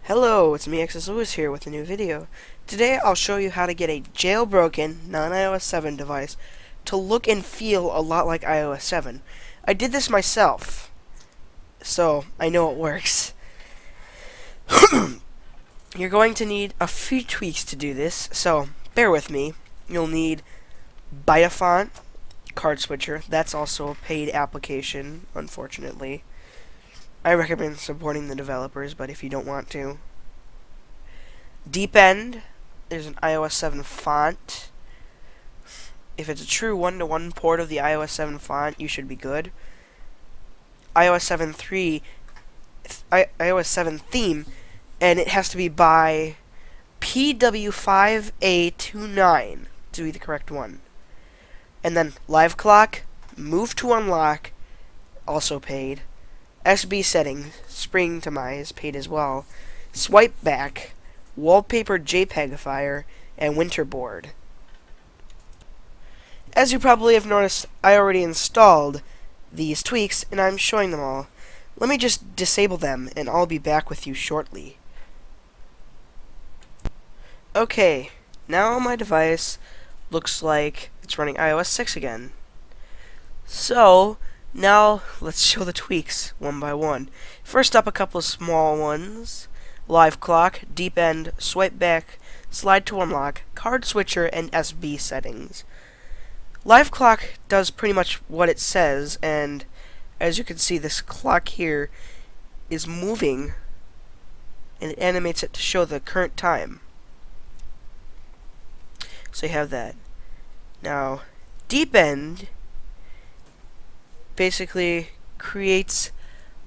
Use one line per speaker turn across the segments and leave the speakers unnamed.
Hello, it's me, Lewis here with a new video. Today I'll show you how to get a jailbroken non-iOS 7 device to look and feel a lot like iOS 7. I did this myself, so I know it works. You're going to need a few tweaks to do this, so bear with me. You'll need BytaFont, CardSwitcher. That's also a paid application, unfortunately. I recommend supporting the developers, but if you don't want to. DeepEnd, there's an iOS 7 font. If it's a true one-to-one port of the iOS 7 font, you should be good. iOS 7 theme, and it has to be by PW5A29 to be the correct one. And then LiveClock, Move to Unlock, also paid. SBSettings, Springtomize, paid as well. Swipeback, Wallpaper JPEGifier, and Winterboard. As you probably have noticed, I already installed these tweaks, and I'm showing them all. Let me just disable them, and I'll be back with you shortly. Okay, now my device looks like it's running iOS 6 again. So, now let's show the tweaks one by one. First up, a couple of small ones. LiveClock, DeepEnd, Swipeback, Slide to Unlock, CardSwitcher, and SBSettings. LiveClock does pretty much what it says, and as you can see, this clock here is moving, and it animates it to show the current time. So you have that. Now, DeepEnd basically creates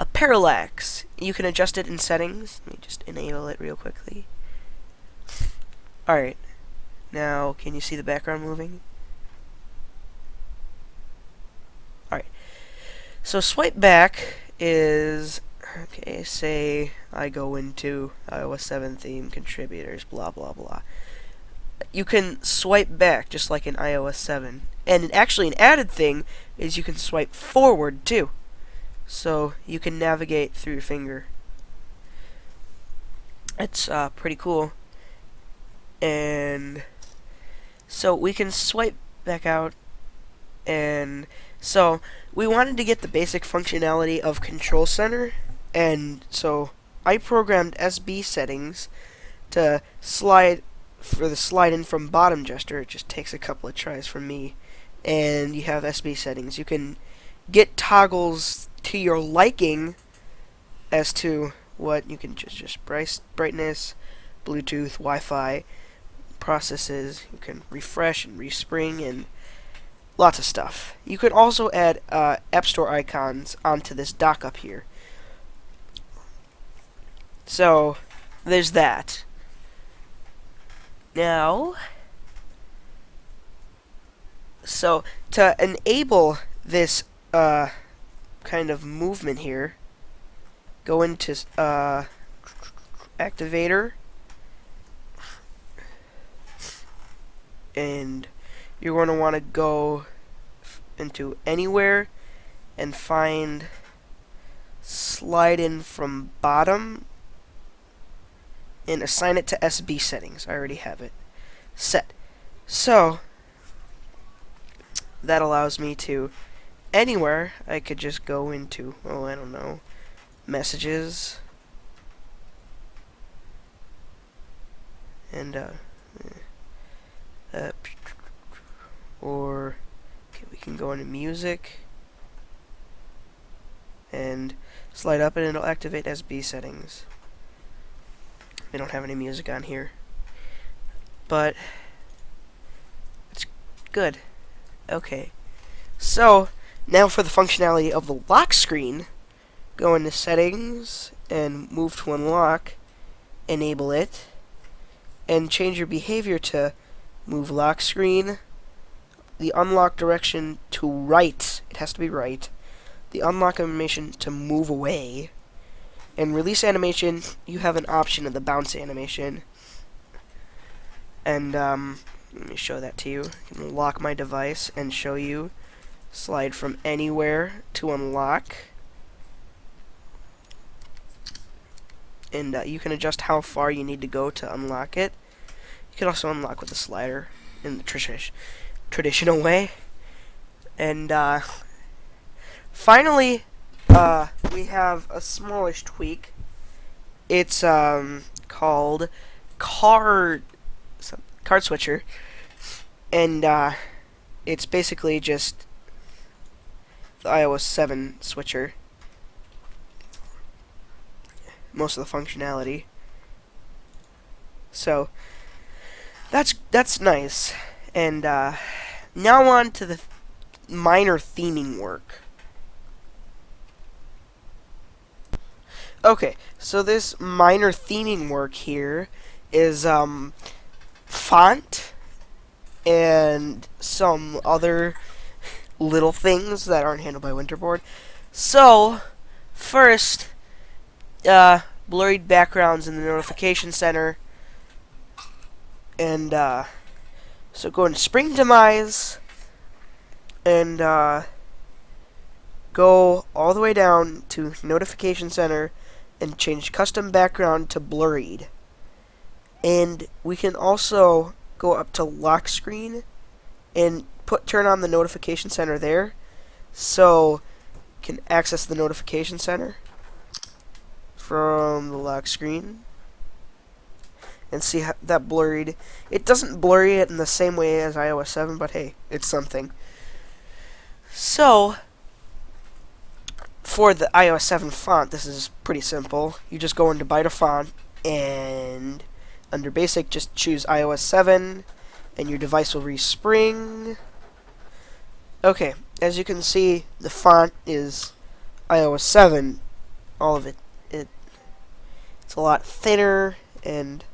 a parallax. You can adjust it in settings. Let me just enable it real quickly. Alright. Now, can you see the background moving? Alright. So, swipe back is... Okay, say I go into iOS 7 theme, contributors, blah, blah, blah. You can swipe back just like in iOS 7. And actually, an added thing is you can swipe forward too. So you can navigate through your finger. It's pretty cool. And so we can swipe back out. And so we wanted to get the basic functionality of Control Center. And so I programmed SBSettings to slide for the slide in from bottom gesture. It just takes a couple of tries from me. And you have SBSettings. You can get toggles to your liking as to what you can just brightness, Bluetooth, Wi-Fi, processes. You can refresh and respring and lots of stuff. You can also add App Store icons onto this dock up here. So there's that. Now, so to enable this kind of movement here, go into Activator, and you're going to want to go into Anywhere and find Slide in from bottom and assign it to SBSettings. I already have it set. So that allows me to anywhere. I could just go into, oh, I don't know, messages, and or okay, we can go into music and slide up, and it'll activate SBSettings. We don't have any music on here, but it's good. Okay, so now for the functionality of the lock screen, go into Settings and Move to Unlock, enable it, and change your behavior to Move Lock Screen, the unlock direction to right, it has to be right, the unlock animation to move away, and release animation, you have an option of the bounce animation. And let me show that to you. I can lock my device and show you. Slide from anywhere to unlock. and you can adjust how far you need to go to unlock it. You can also unlock with a slider in the traditional way. And finally, we have a smallish tweak. It's called CardSwitcher, and it's basically just the iOS 7 switcher. Most of the functionality. So that's nice. And now on to the minor theming work. Okay, so this minor theming work here is font and some other little things that aren't handled by Winterboard. So, first, blurred backgrounds in the notification center. And, so go into Springtomize and, go all the way down to notification center and change custom background to blurred. And we can also go up to lock screen and turn on the notification center there, so you can access the notification center from the lock screen and see how that blurred. It doesn't blur it in the same way as iOS 7, but hey, it's something. So for the iOS 7 font, this is pretty simple. You just go into BytaFont and under Basic, just choose iOS 7, and your device will respring. Okay, as you can see, the font is iOS 7. All of it. It's a lot thinner and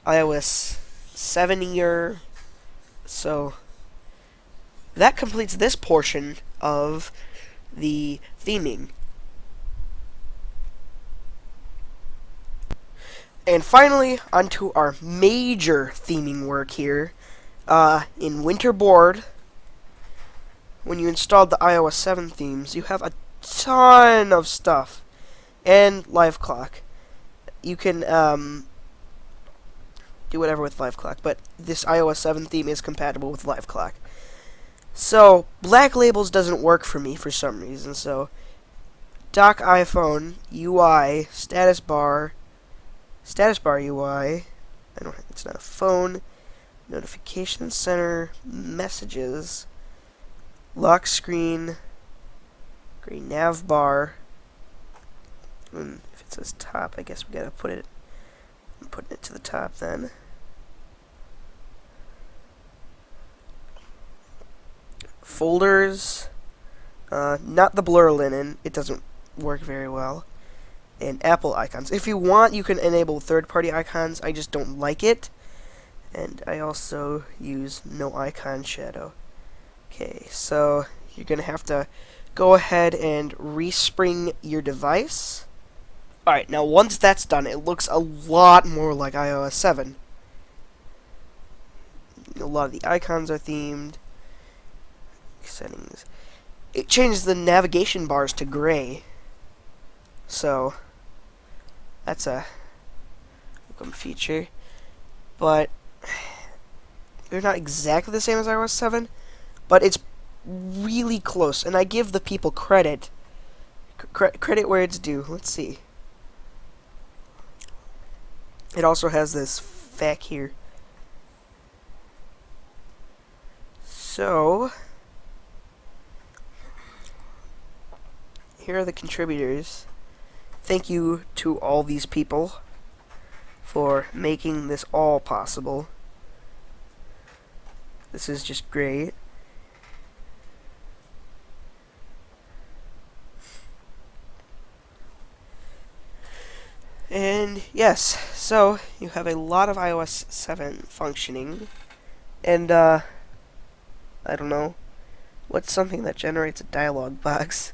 iOS 7-ier. So that completes this portion of the theming. And finally, onto our major theming work here. In Winterboard, when you installed the iOS 7 themes, you have a ton of stuff. And LiveClock. You can do whatever with LiveClock, but this iOS 7 theme is compatible with LiveClock. So, black labels doesn't work for me for some reason, so dock iPhone, UI, status bar UI, it's not a phone, notification center, messages, lock screen, green nav bar, and if it says top, I guess we gotta put it, I'm putting it to the top then. Folders, not the blur linen, it doesn't work very well. And Apple icons. If you want, you can enable third-party icons. I just don't like it. And I also use no icon shadow. Okay, so you're going to have to go ahead and respring your device. Alright, now once that's done, it looks a lot more like iOS 7. A lot of the icons are themed. Settings. It changes the navigation bars to gray. So that's a welcome feature, but they're not exactly the same as iOS 7, but it's really close, and I give the people credit. Credit where it's due. Let's see. It also has this FAQ here. So here are the contributors. Thank you to all these people for making this all possible. This is just great. And yes, so you have a lot of iOS 7 functioning, and I don't know, what's something that generates a dialog box?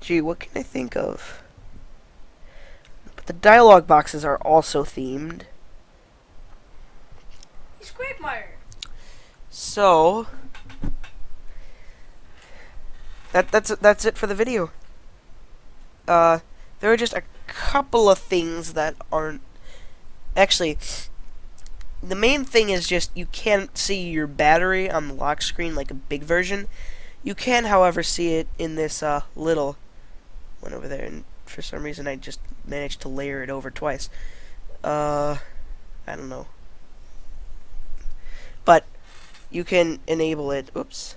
Gee, what can I think of? But the dialog boxes are also themed. So that's it for the video. There are just a couple of things that aren't actually. The main thing is just you can't see your battery on the lock screen like a big version. You can, however, see it in this little one over there, and for some reason I just managed to layer it over twice. I don't know. But you can enable it. Oops.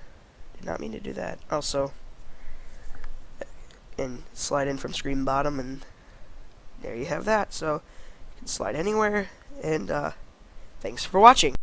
Did not mean to do that. Also, and slide in from screen bottom, and there you have that. So you can slide anywhere, and thanks for watching.